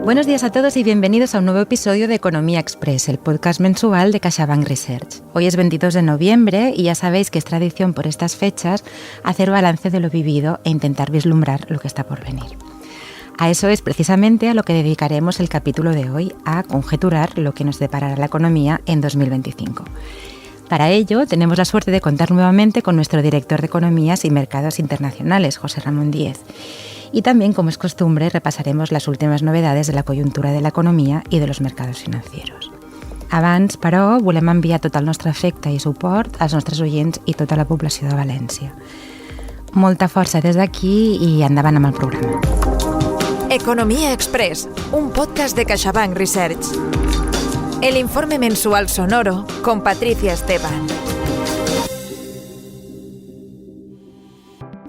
Buenos días a todos y bienvenidos a un nuevo episodio de Economía Express, el podcast mensual de CaixaBank Research. Hoy es 22 de noviembre y ya sabéis que es tradición por estas fechas hacer balance de lo vivido e intentar vislumbrar lo que está por venir. A eso es precisamente a lo que dedicaremos el capítulo de hoy, a conjeturar lo que nos deparará la economía en 2025. Para ello, tenemos la suerte de contar nuevamente con nuestro director de Economías y Mercados Internacionales, José Ramón Díez. Y también, como es costumbre, repasaremos las últimes novedades de la coyuntura de la economia i de los mercats financieros. Abans, però, volem enviar tot el nostre afecte i suport als nostres oients i tota la població de València. Molta força des d'aquí i endavant amb el programa. Economía Express, un podcast de CaixaBank Research. El informe mensual sonoro con Patricia Esteban.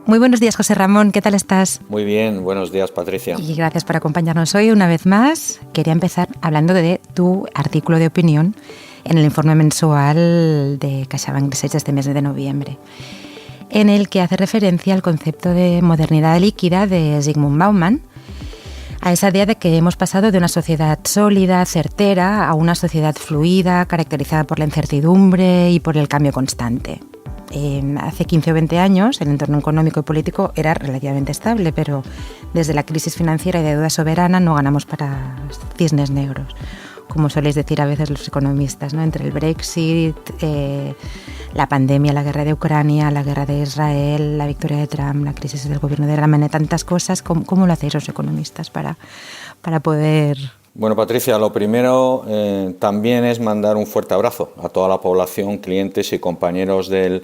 Muy buenos días, José Ramón, ¿qué tal estás? Muy bien, buenos días, Patricia. Y gracias por acompañarnos hoy una vez más. Quería empezar hablando de tu artículo de opinión en el informe mensual de CaixaBank Research de este mes de noviembre, en el que hace referencia al concepto de modernidad líquida de Zygmunt Bauman, a esa idea de que hemos pasado de una sociedad sólida, certera, a una sociedad fluida, caracterizada por la incertidumbre y por el cambio constante. Hace 15 o 20 años el entorno económico y político era relativamente estable, pero desde la crisis financiera y de deuda soberana no ganamos para cisnes negros, como soléis decir a veces los economistas, ¿no? Entre el Brexit, la pandemia, la guerra de Ucrania, la guerra de Israel, la victoria de Trump, la crisis del gobierno de Ramón, tantas cosas. ¿Cómo lo hacéis los economistas para poder...? Bueno, Patricia, lo primero también es mandar un fuerte abrazo a toda la población, clientes y compañeros del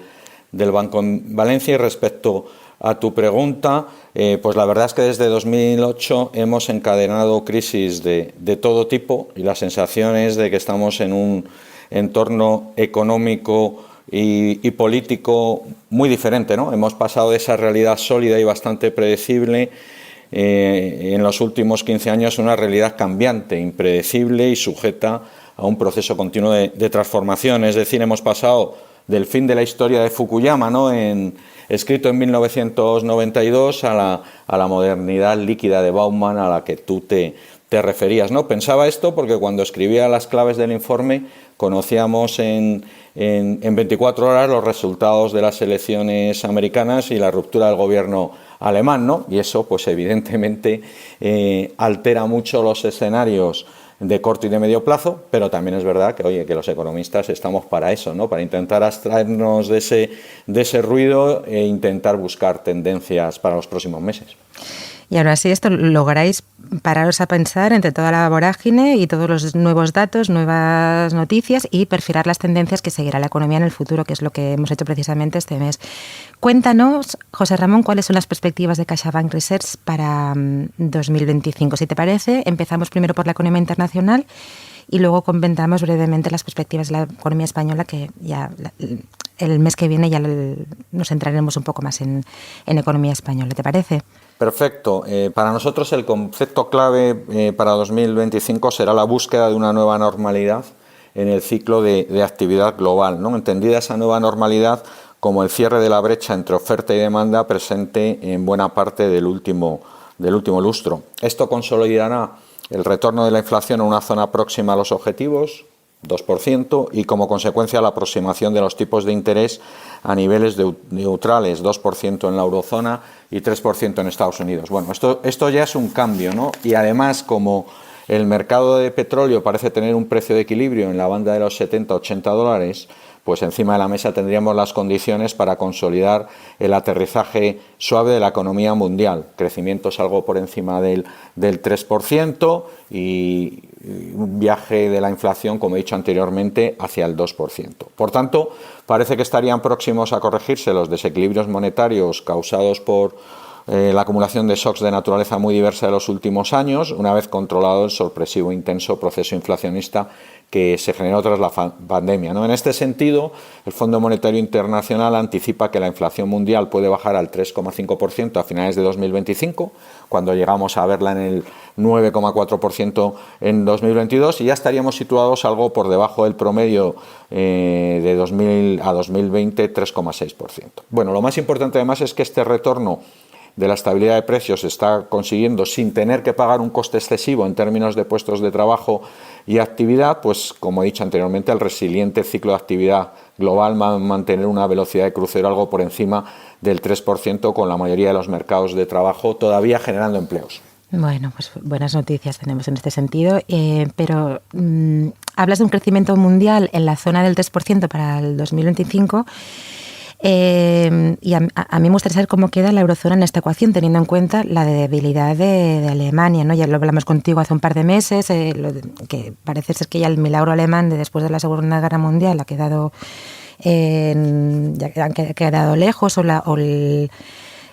Banco en Valencia. Y respecto a tu pregunta, pues la verdad es que desde 2008 hemos encadenado crisis de todo tipo y la sensación es de que estamos en un entorno económico y político muy diferente, ¿no? Hemos pasado de esa realidad sólida y bastante predecible en los últimos 15 años una realidad cambiante, impredecible y sujeta a un proceso continuo de transformación. Es decir, hemos pasado del fin de la historia de Fukuyama, ¿no? Escrito en 1992, a la modernidad líquida de Bauman a la que tú te referías, ¿no? Pensaba esto porque cuando escribía las claves del informe conocíamos en 24 horas los resultados de las elecciones americanas y la ruptura del gobierno alemán, ¿no? Y eso, pues evidentemente, altera mucho los escenarios de corto y de medio plazo, pero también es verdad que los economistas estamos para eso, ¿no? Para intentar abstraernos de ese ruido e intentar buscar tendencias para los próximos meses. Y ahora sí, esto lográis pararos a pensar entre toda la vorágine y todos los nuevos datos, nuevas noticias y perfilar las tendencias que seguirá la economía en el futuro, que es lo que hemos hecho precisamente este mes. Cuéntanos, José Ramón, cuáles son las perspectivas de CaixaBank Research para 2025. Si te parece, empezamos primero por la economía internacional y luego comentamos brevemente las perspectivas de la economía española, que ya el mes que viene ya nos centraremos un poco más en economía española. ¿Te parece? Perfecto. Para nosotros el concepto clave para 2025 será la búsqueda de una nueva normalidad en el ciclo de actividad global, ¿no? Entendida esa nueva normalidad como el cierre de la brecha entre oferta y demanda presente en buena parte del último lustro. Esto consolidará el retorno de la inflación a una zona próxima a los objetivos, 2%, y como consecuencia la aproximación de los tipos de interés a niveles neutrales, 2% en la eurozona y 3% en Estados Unidos. Bueno, esto ya es un cambio, ¿no? Y además, como el mercado de petróleo parece tener un precio de equilibrio en la banda de los $70-80, pues encima de la mesa tendríamos las condiciones para consolidar el aterrizaje suave de la economía mundial. Crecimientos algo por encima del 3% y un viaje de la inflación, como he dicho anteriormente, hacia el 2%. Por tanto, parece que estarían próximos a corregirse los desequilibrios monetarios causados por la acumulación de shocks de naturaleza muy diversa de los últimos años, una vez controlado el sorpresivo e intenso proceso inflacionista que se generó tras la pandemia, ¿no? En este sentido, el Fondo Monetario Internacional anticipa que la inflación mundial puede bajar al 3,5% a finales de 2025, cuando llegamos a verla en el 9,4% en 2022, y ya estaríamos situados algo por debajo del promedio de 2000 a 2020, 3,6%. Bueno, lo más importante además es que este retorno de la estabilidad de precios se está consiguiendo sin tener que pagar un coste excesivo en términos de puestos de trabajo y actividad, pues como he dicho anteriormente, el resiliente ciclo de actividad global va a mantener una velocidad de crucero algo por encima del 3%, con la mayoría de los mercados de trabajo todavía generando empleos. Bueno, pues buenas noticias tenemos en este sentido, pero hablas de un crecimiento mundial en la zona del 3% para el 2025. Y a mí me gustaría saber cómo queda la eurozona en esta ecuación, teniendo en cuenta la debilidad de Alemania, ¿no? Ya lo hablamos contigo hace un par de meses, que parece ser que ya el milagro alemán después de la Segunda Guerra Mundial ha quedado, ya han quedado lejos, o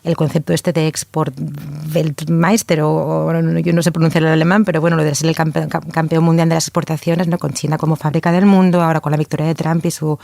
el concepto este de Export-Weltmeister, yo no sé pronunciar el alemán, pero bueno, lo de ser el campeón mundial de las exportaciones, ¿no? Con China como fábrica del mundo, ahora con la victoria de Trump y su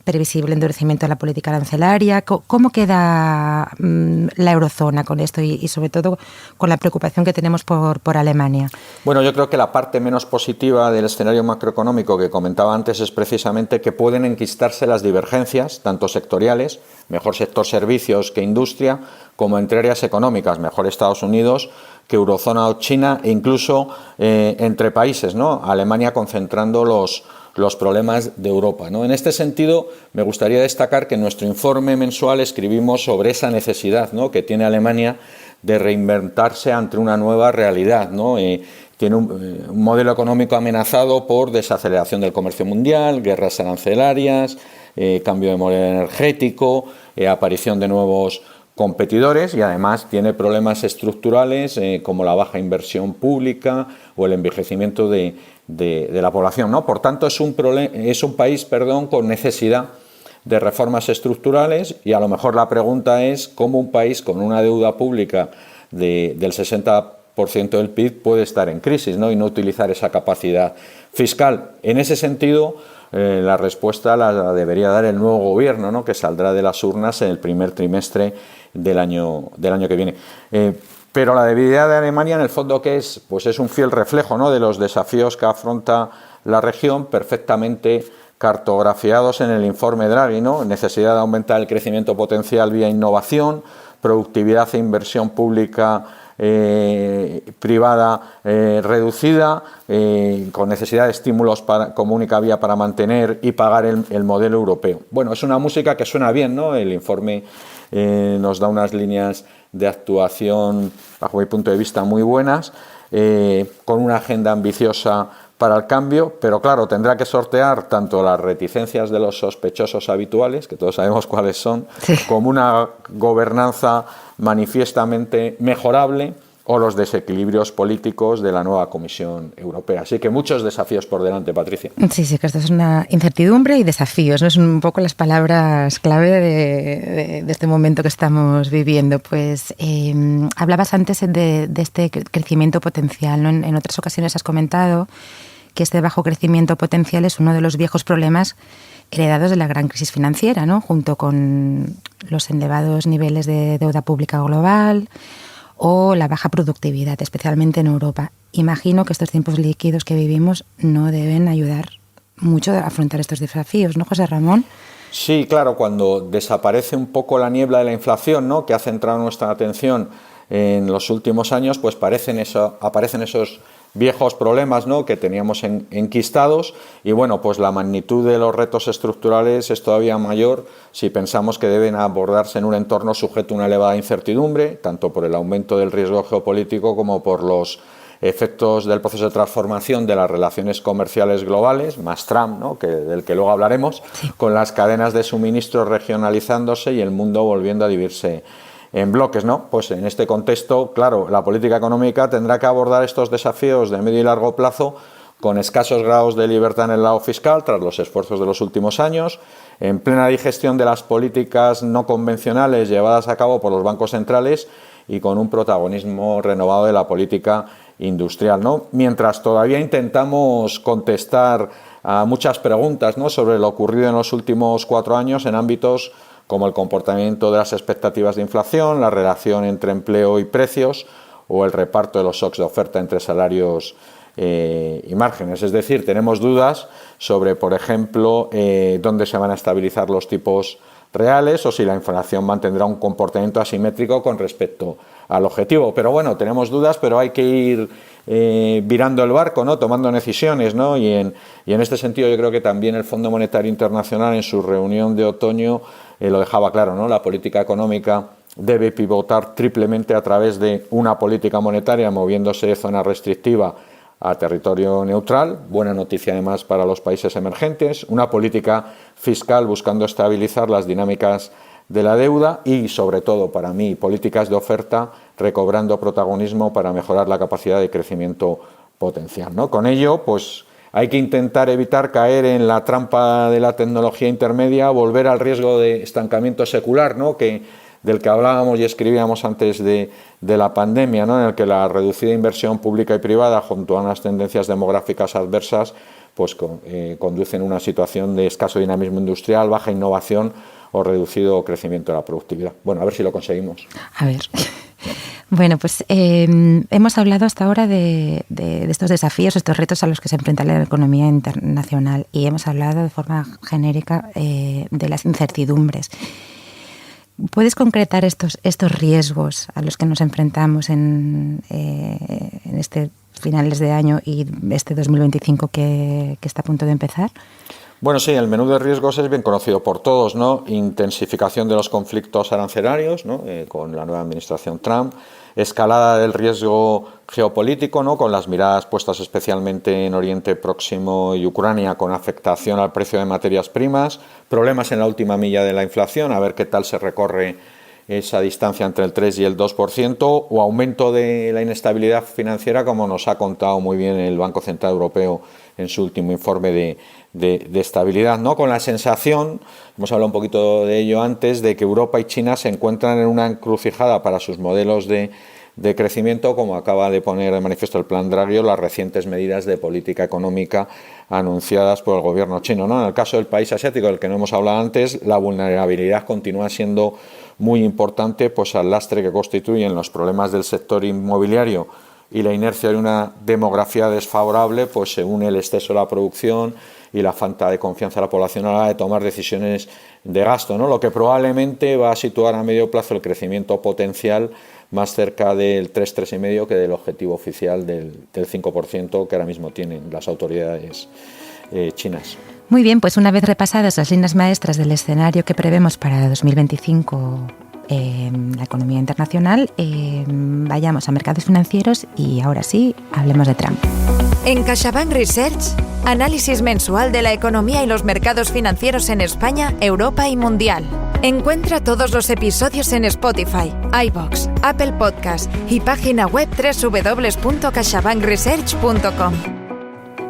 previsible endurecimiento de la política arancelaria. ¿Cómo queda la eurozona con esto y sobre todo con la preocupación que tenemos por Alemania? Bueno, yo creo que la parte menos positiva del escenario macroeconómico que comentaba antes es precisamente que pueden enquistarse las divergencias, tanto sectoriales, mejor sector servicios que industria, como entre áreas económicas, mejor Estados Unidos que eurozona o China, e incluso entre países, ¿no? Alemania concentrando los problemas de Europa, ¿no? En este sentido, me gustaría destacar que en nuestro informe mensual escribimos sobre esa necesidad, ¿no?, que tiene Alemania de reinventarse ante una nueva realidad, ¿no? Tiene un modelo económico amenazado por desaceleración del comercio mundial, guerras arancelarias, cambio de modelo energético, aparición de nuevos competidores, y además tiene problemas estructurales como la baja inversión pública o el envejecimiento de la población, ¿no? Por tanto, es un país con necesidad de reformas estructurales, y a lo mejor la pregunta es cómo un país con una deuda pública del 60% del PIB puede estar en crisis, ¿no?, y no utilizar esa capacidad fiscal. En ese sentido, la respuesta la debería dar el nuevo gobierno, ¿no?, que saldrá de las urnas en el primer trimestre del año que viene. Pero la debilidad de Alemania, en el fondo, ¿qué es? Pues es un fiel reflejo, ¿no?, de los desafíos que afronta la región, perfectamente cartografiados en el informe Draghi, ¿no? Necesidad de aumentar el crecimiento potencial vía innovación, productividad e inversión pública privada reducida, con necesidad de estímulos como única vía para mantener y pagar el modelo europeo. Bueno, es una música que suena bien, ¿no? El informe nos da unas líneas de actuación, bajo mi punto de vista, muy buenas, con una agenda ambiciosa para el cambio, pero claro, tendrá que sortear tanto las reticencias de los sospechosos habituales, que todos sabemos cuáles son, sí, como una gobernanza manifiestamente mejorable, o los desequilibrios políticos de la nueva Comisión Europea. Así que muchos desafíos por delante, Patricia. Sí, que esto es una incertidumbre y desafíos, ¿no? Es un poco las palabras clave de este momento que estamos viviendo. Pues hablabas antes de este crecimiento potencial, ¿no? En otras ocasiones has comentado que este bajo crecimiento potencial es uno de los viejos problemas heredados de la gran crisis financiera, ¿no?, junto con los elevados niveles de deuda pública global o la baja productividad, especialmente en Europa. Imagino que estos tiempos líquidos que vivimos no deben ayudar mucho a afrontar estos desafíos, ¿no, José Ramón? Sí, claro, cuando desaparece un poco la niebla de la inflación, ¿no?, que ha centrado nuestra atención en los últimos años, pues aparecen esos viejos problemas, ¿no?, que teníamos enquistados, y bueno, pues la magnitud de los retos estructurales es todavía mayor si pensamos que deben abordarse en un entorno sujeto a una elevada incertidumbre, tanto por el aumento del riesgo geopolítico como por los efectos del proceso de transformación de las relaciones comerciales globales, más Trump, ¿no?, del que luego hablaremos, sí, con las cadenas de suministro regionalizándose y el mundo volviendo a dividirse en bloques, ¿no? Pues en este contexto, claro, la política económica tendrá que abordar estos desafíos de medio y largo plazo con escasos grados de libertad en el lado fiscal, tras los esfuerzos de los últimos años, en plena digestión de las políticas no convencionales llevadas a cabo por los bancos centrales y con un protagonismo renovado de la política industrial, ¿no? Mientras todavía intentamos contestar a muchas preguntas, ¿no?, sobre lo ocurrido en los últimos 4 años en ámbitos como el comportamiento de las expectativas de inflación, la relación entre empleo y precios o el reparto de los shocks de oferta entre salarios y márgenes. Es decir, tenemos dudas sobre, por ejemplo, dónde se van a estabilizar los tipos reales o si la inflación mantendrá un comportamiento asimétrico con respecto al objetivo. Pero bueno, tenemos dudas, pero hay que ir virando el barco, ¿no? Tomando decisiones, ¿no? Y en este sentido yo creo que también el Fondo Monetario Internacional en su reunión de otoño lo dejaba claro, ¿no? La política económica debe pivotar triplemente a través de una política monetaria moviéndose de zona restrictiva a territorio neutral, buena noticia además para los países emergentes, una política fiscal buscando estabilizar las dinámicas de la deuda y, sobre todo, para mí, políticas de oferta recobrando protagonismo para mejorar la capacidad de crecimiento potencial, ¿no? Con ello, pues hay que intentar evitar caer en la trampa de la tecnología intermedia, volver al riesgo de estancamiento secular, ¿no? Del que hablábamos y escribíamos antes de la pandemia, ¿no? En el que la reducida inversión pública y privada, junto a unas tendencias demográficas adversas, pues conducen a una situación de escaso dinamismo industrial, baja innovación o reducido crecimiento de la productividad. Bueno, a ver si lo conseguimos. A ver. Bueno, pues hemos hablado hasta ahora de estos desafíos, estos retos a los que se enfrenta la economía internacional y hemos hablado de forma genérica de las incertidumbres. ¿Puedes concretar estos riesgos a los que nos enfrentamos en este finales de año y este 2025 que está a punto de empezar? Bueno, sí, el menú de riesgos es bien conocido por todos, ¿no? Intensificación de los conflictos arancelarios, ¿no? Con la nueva administración Trump, escalada del riesgo geopolítico, ¿no? Con las miradas puestas especialmente en Oriente Próximo y Ucrania, con afectación al precio de materias primas, problemas en la última milla de la inflación, a ver qué tal se recorre esa distancia entre el 3 y el 2%, o aumento de la inestabilidad financiera, como nos ha contado muy bien el Banco Central Europeo en su último informe de estabilidad, ¿no? Con la sensación, hemos hablado un poquito de ello antes, de que Europa y China se encuentran en una encrucijada para sus modelos de crecimiento, como acaba de poner de manifiesto el Plan Draghi, las recientes medidas de política económica anunciadas por el gobierno chino, ¿no? En el caso del país asiático, del que no hemos hablado antes, la vulnerabilidad continúa siendo muy importante, pues al lastre que constituyen los problemas del sector inmobiliario y la inercia de una demografía desfavorable, pues se une el exceso de la producción y la falta de confianza de la población a la hora de tomar decisiones de gasto, ¿no? Lo que probablemente va a situar a medio plazo el crecimiento potencial más cerca del 3,5% que del objetivo oficial del 5% que ahora mismo tienen las autoridades chinas. Muy bien, pues una vez repasadas las líneas maestras del escenario que prevemos para 2025 la economía internacional, vayamos a mercados financieros y ahora sí, hablemos de Trump. En CaixaBank Research, análisis mensual de la economía y los mercados financieros en España, Europa y mundial. Encuentra todos los episodios en Spotify, iVoox, Apple Podcast y página web www.caixabankresearch.com.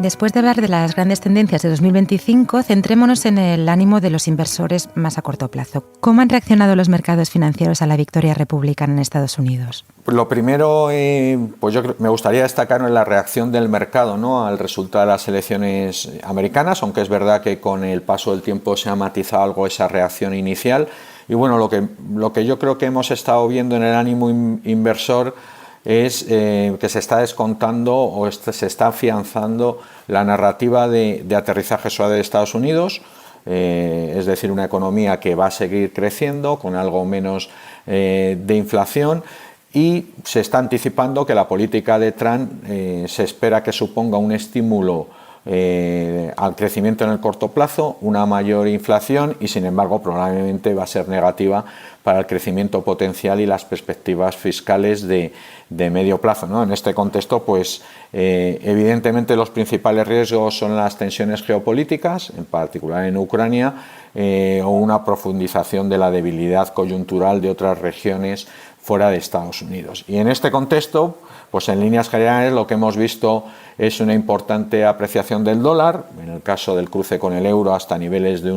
Después de hablar de las grandes tendencias de 2025, centrémonos en el ánimo de los inversores más a corto plazo. ¿Cómo han reaccionado los mercados financieros a la victoria republicana en Estados Unidos? Pues lo primero, pues yo me gustaría destacar la reacción del mercado, ¿no? Al resultado de las elecciones americanas, aunque es verdad que con el paso del tiempo se ha matizado algo esa reacción inicial. Y bueno, lo que yo creo que hemos estado viendo en el ánimo inversor es que se está descontando o se está afianzando la narrativa de aterrizaje suave de Estados Unidos, es decir, una economía que va a seguir creciendo con algo menos de inflación, y se está anticipando que la política de Trump se espera que suponga un estímulo al crecimiento en el corto plazo, una mayor inflación y, sin embargo, probablemente va a ser negativa para el crecimiento potencial y las perspectivas fiscales de medio plazo, ¿no? En este contexto, pues evidentemente los principales riesgos son las tensiones geopolíticas, en particular en Ucrania, o una profundización de la debilidad coyuntural de otras regiones fuera de Estados Unidos. Y en este contexto, pues en líneas generales lo que hemos visto es una importante apreciación del dólar, en el caso del cruce con el euro hasta niveles de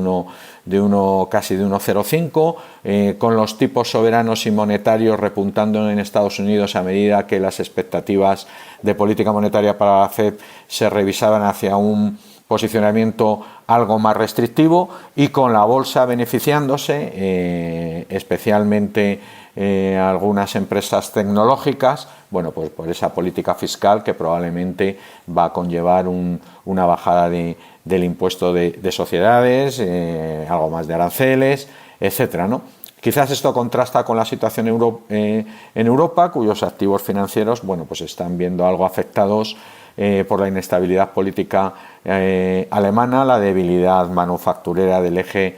casi de 1,05, con los tipos soberanos y monetarios repuntando en Estados Unidos a medida que las expectativas de política monetaria para la FED se revisaban hacia un posicionamiento algo más restrictivo, y con la bolsa beneficiándose, especialmente algunas empresas tecnológicas, bueno, pues por esa política fiscal que probablemente va a conllevar una bajada del impuesto de sociedades, algo más de aranceles, etcétera, ¿no? Quizás esto contrasta con la situación en Europa, cuyos activos financieros, bueno, pues están viendo algo afectados por la inestabilidad política alemana, la debilidad manufacturera del eje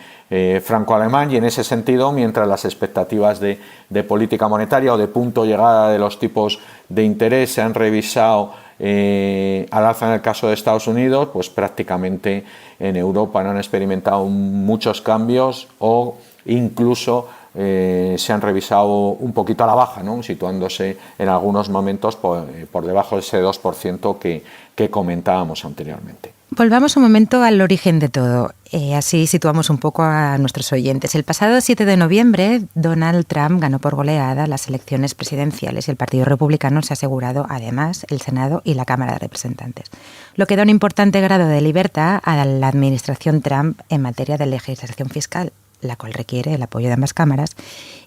franco-alemán, y en ese sentido, mientras las expectativas de política monetaria o de punto llegada de los tipos de interés se han revisado al alza en el caso de Estados Unidos, pues prácticamente en Europa no han experimentado muchos cambios o incluso se han revisado un poquito a la baja, ¿no? Situándose en algunos momentos por debajo de ese 2% que comentábamos anteriormente. Volvamos un momento al origen de todo, así situamos un poco a nuestros oyentes. El pasado 7 de noviembre, Donald Trump ganó por goleada las elecciones presidenciales y el Partido Republicano se ha asegurado, además, el Senado y la Cámara de Representantes, lo que da un importante grado de libertad a la administración Trump en materia de legislación fiscal, la cual requiere el apoyo de ambas cámaras,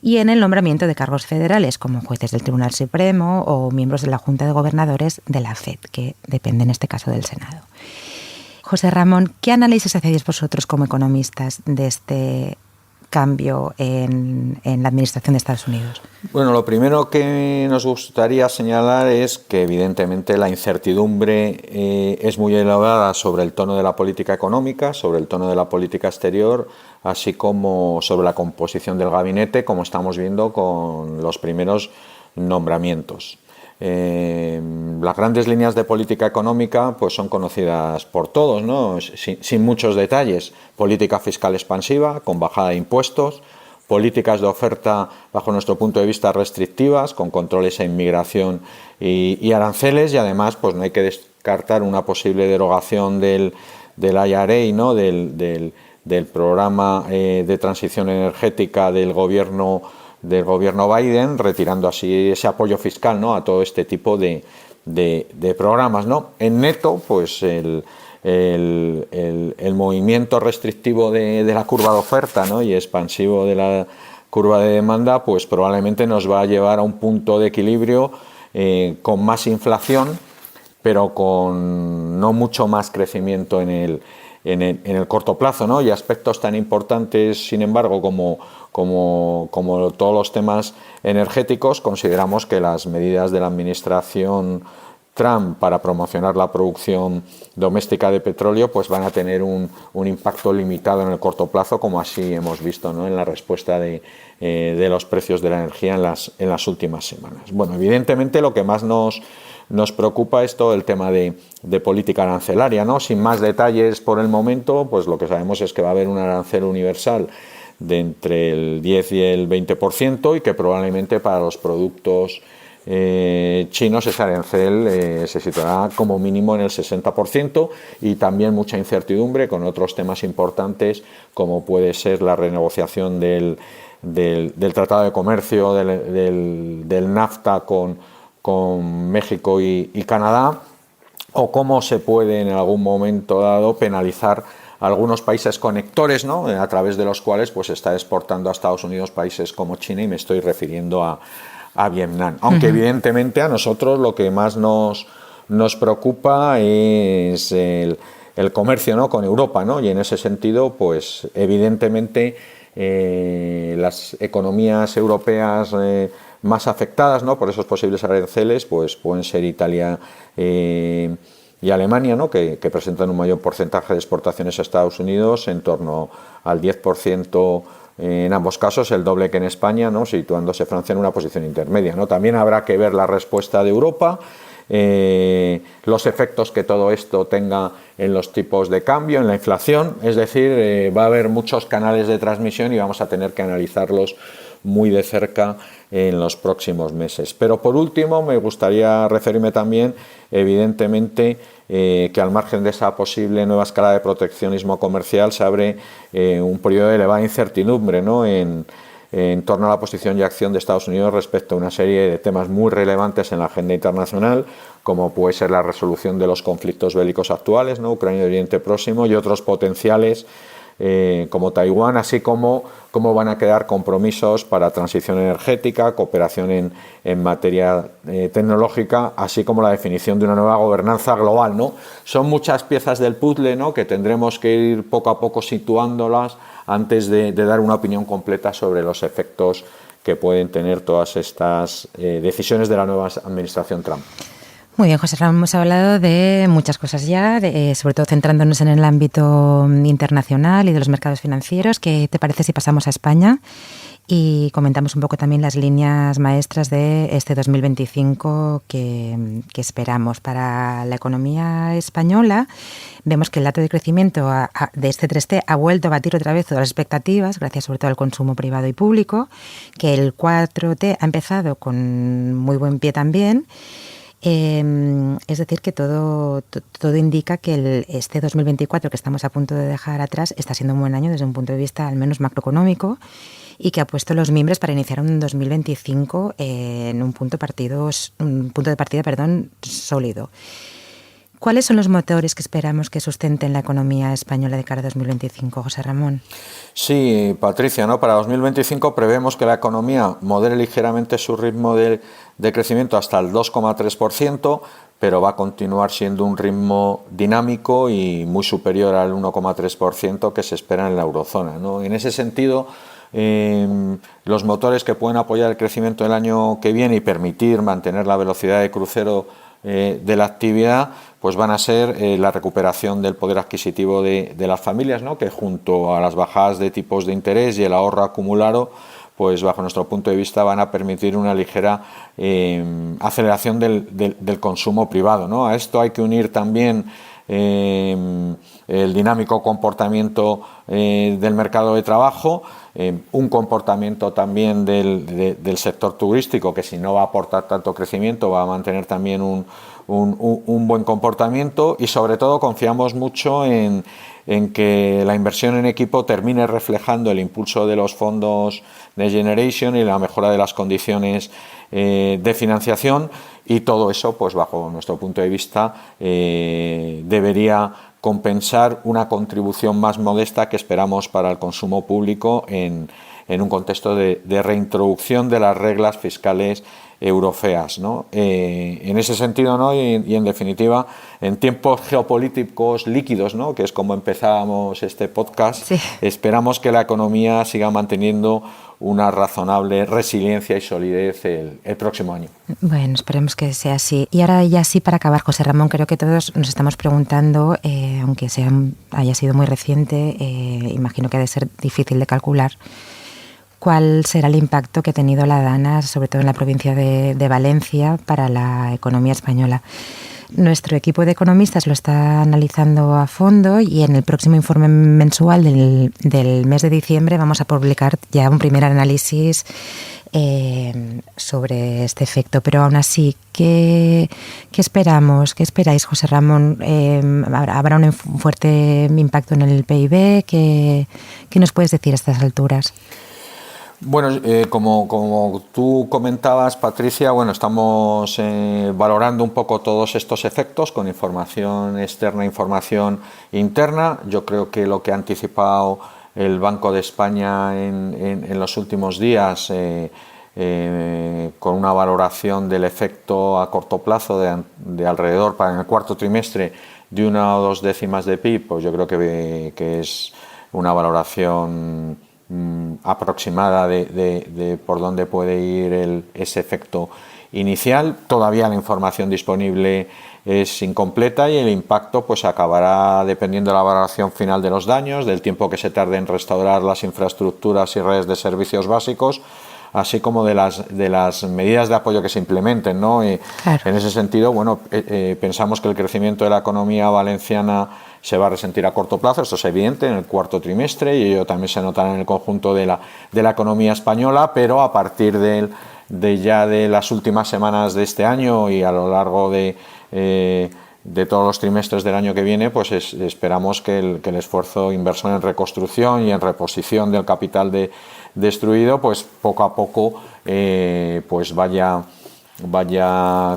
y en el nombramiento de cargos federales como jueces del Tribunal Supremo o miembros de la Junta de Gobernadores de la FED, que depende en este caso del Senado. José Ramón, ¿qué análisis hacéis vosotros como economistas de este cambio en la administración de Estados Unidos? Bueno, lo primero que nos gustaría señalar es que evidentemente la incertidumbre es muy elevada sobre el tono de la política económica, sobre el tono de la política exterior, así como sobre la composición del gabinete, como estamos viendo con los primeros nombramientos. Las grandes líneas de política económica pues son conocidas por todos, ¿no? Sin muchos detalles. Política fiscal expansiva con bajada de impuestos, políticas de oferta bajo nuestro punto de vista restrictivas con controles a inmigración y aranceles, y además pues no hay que descartar una posible derogación del IRA, ¿no? del programa de transición energética del gobierno Biden, retirando así ese apoyo fiscal, ¿no? A todo este tipo de programas, ¿no? En neto, pues el movimiento restrictivo de la curva de oferta, ¿no? Y expansivo de la curva de demanda, pues probablemente nos va a llevar a un punto de equilibrio con más inflación, pero con no mucho más crecimiento en el corto plazo, ¿no? Y aspectos tan importantes, sin embargo, como todos los temas energéticos, consideramos que las medidas de la administración Trump para promocionar la producción doméstica de petróleo pues van a tener un impacto limitado en el corto plazo, como así hemos visto, ¿no? En la respuesta de los precios de la energía en las últimas semanas. Bueno, evidentemente lo que más nos preocupa es todo el tema de política arancelaria, ¿no? Sin más detalles por el momento, pues lo que sabemos es que va a haber un arancel universal de entre el 10 y el 20%, y que probablemente para los productos chinos ese arancel se situará como mínimo en el 60%, y también mucha incertidumbre con otros temas importantes como puede ser la renegociación del Tratado de Comercio del NAFTA con México y Canadá, o cómo se puede en algún momento dado penalizar algunos países conectores, ¿no? A través de los cuales pues está exportando a Estados Unidos países como China, y me estoy refiriendo a Vietnam. Aunque evidentemente a nosotros lo que más nos preocupa es el comercio, ¿no? Con Europa, ¿no? Y en ese sentido, pues evidentemente las economías europeas más afectadas, ¿no? Por esos posibles aranceles, pues pueden ser Italia y Alemania, ¿no? que presentan un mayor porcentaje de exportaciones a Estados Unidos, en torno al 10% en ambos casos, el doble que en España, ¿no? Situándose Francia en una posición intermedia, ¿no? También habrá que ver la respuesta de Europa, los efectos que todo esto tenga en los tipos de cambio, en la inflación, es decir, va a haber muchos canales de transmisión y vamos a tener que analizarlos muy de cerca en los próximos meses. Pero por último me gustaría referirme también, evidentemente, que al margen de esa posible nueva escala de proteccionismo comercial se abre un periodo de elevada incertidumbre, ¿no? en torno a la posición y acción de Estados Unidos respecto a una serie de temas muy relevantes en la agenda internacional, como puede ser la resolución de los conflictos bélicos actuales, ¿no? Ucrania y Oriente Próximo, y otros potenciales como Taiwán, así como cómo van a quedar compromisos para transición energética, cooperación en materia tecnológica, así como la definición de una nueva gobernanza global, ¿no? Son muchas piezas del puzzle, ¿no?, que tendremos que ir poco a poco situándolas antes de dar una opinión completa sobre los efectos que pueden tener todas estas decisiones de la nueva administración Trump. Muy bien, José Ramón, hemos hablado de muchas cosas ya, sobre todo centrándonos en el ámbito internacional y de los mercados financieros. ¿Qué te parece si pasamos a España y comentamos un poco también las líneas maestras de este 2025 que esperamos para la economía española? Vemos que el dato de crecimiento de este 3T ha vuelto a batir otra vez todas las expectativas, gracias sobre todo al consumo privado y público, que el 4T ha empezado con muy buen pie también. Es decir, que todo indica que este 2024 que estamos a punto de dejar atrás está siendo un buen año desde un punto de vista al menos macroeconómico y que ha puesto los mimbres para iniciar un 2025 en un punto de partida sólido. ¿Cuáles son los motores que esperamos que sustenten la economía española de cara a 2025, José Ramón? Sí, Patricia, ¿no? Para 2025 prevemos que la economía modere ligeramente su ritmo de crecimiento hasta el 2,3%, pero va a continuar siendo un ritmo dinámico y muy superior al 1,3% que se espera en la eurozona, ¿no? En ese sentido, los motores que pueden apoyar el crecimiento del año que viene y permitir mantener la velocidad de crucero de la actividad, pues van a ser la recuperación del poder adquisitivo de las familias, ¿no?, que junto a las bajadas de tipos de interés y el ahorro acumulado, pues bajo nuestro punto de vista van a permitir una ligera aceleración del consumo privado, ¿no? A esto hay que unir también el dinámico comportamiento del mercado de trabajo, un comportamiento también del sector turístico, que si no va a aportar tanto crecimiento va a mantener también un buen comportamiento, y sobre todo confiamos mucho en que la inversión en equipo termine reflejando el impulso de los fondos de Generation y la mejora de las condiciones de financiación, y todo eso, pues bajo nuestro punto de vista, debería compensar una contribución más modesta que esperamos para el consumo público en un contexto de reintroducción de las reglas fiscales europeas, ¿no? En ese sentido, ¿no?, y en definitiva, en tiempos geopolíticos líquidos, ¿no?, que es como empezábamos este podcast, sí, esperamos que la economía siga manteniendo una razonable resiliencia y solidez el próximo año. Bueno, esperemos que sea así. Y ahora ya sí, para acabar, José Ramón, creo que todos nos estamos preguntando, aunque haya sido muy reciente, imagino que ha de ser difícil de calcular, ¿cuál será el impacto que ha tenido la DANA, sobre todo en la provincia de Valencia, para la economía española? Nuestro equipo de economistas lo está analizando a fondo y en el próximo informe mensual del mes de diciembre vamos a publicar ya un primer análisis sobre este efecto. Pero aún así, ¿qué esperamos? ¿Qué esperáis, José Ramón? ¿Habrá un fuerte impacto en el PIB? ¿Qué nos puedes decir a estas alturas? Bueno, como tú comentabas, Patricia, bueno, estamos valorando un poco todos estos efectos con información externa e información interna. Yo creo que lo que ha anticipado el Banco de España en los últimos días, con una valoración del efecto a corto plazo de alrededor para en el cuarto trimestre de 1 o 2 décimas de PIB, pues yo creo que es una valoración aproximada de por dónde puede ir ese efecto inicial. Todavía la información disponible es incompleta y el impacto pues acabará dependiendo de la valoración final de los daños, del tiempo que se tarde en restaurar las infraestructuras y redes de servicios básicos, así como de las medidas de apoyo que se implementen, ¿no? Claro. En ese sentido, bueno, pensamos que el crecimiento de la economía valenciana se va a resentir a corto plazo, esto es evidente, en el cuarto trimestre, y ello también se notará en el conjunto de la economía española, pero a partir de las últimas semanas de este año y a lo largo de todos los trimestres del año que viene, pues esperamos que el esfuerzo inversor en reconstrucción y en reposición del capital destruido, pues poco a poco pues vaya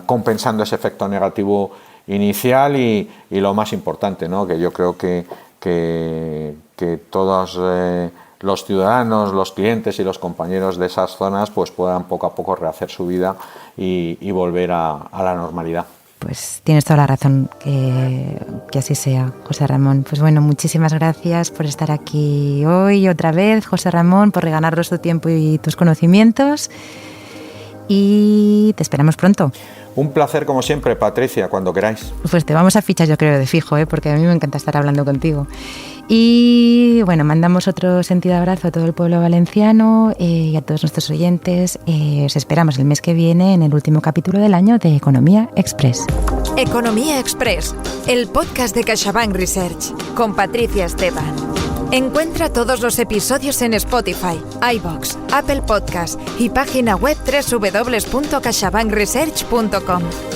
compensando ese efecto negativo inicial y lo más importante, ¿no?, que yo creo que que todos los ciudadanos, los clientes y los compañeros de esas zonas pues puedan poco a poco rehacer su vida y volver a la normalidad. Pues tienes toda la razón, que así sea, José Ramón. Pues bueno, muchísimas gracias por estar aquí hoy otra vez, José Ramón, por regalarnos tu tiempo y tus conocimientos. Y te esperamos pronto. Un placer como siempre, Patricia, cuando queráis. Pues te vamos a fichar, yo creo, de fijo, porque a mí me encanta estar hablando contigo. Y bueno, mandamos otro sentido abrazo a todo el pueblo valenciano y a todos nuestros oyentes. Os esperamos el mes que viene en el último capítulo del año de Economía Express. Economía Express, el podcast de CaixaBank Research, con Patricia Esteban. Encuentra todos los episodios en Spotify, iVoox, Apple Podcast y página web www.caixabankresearch.com.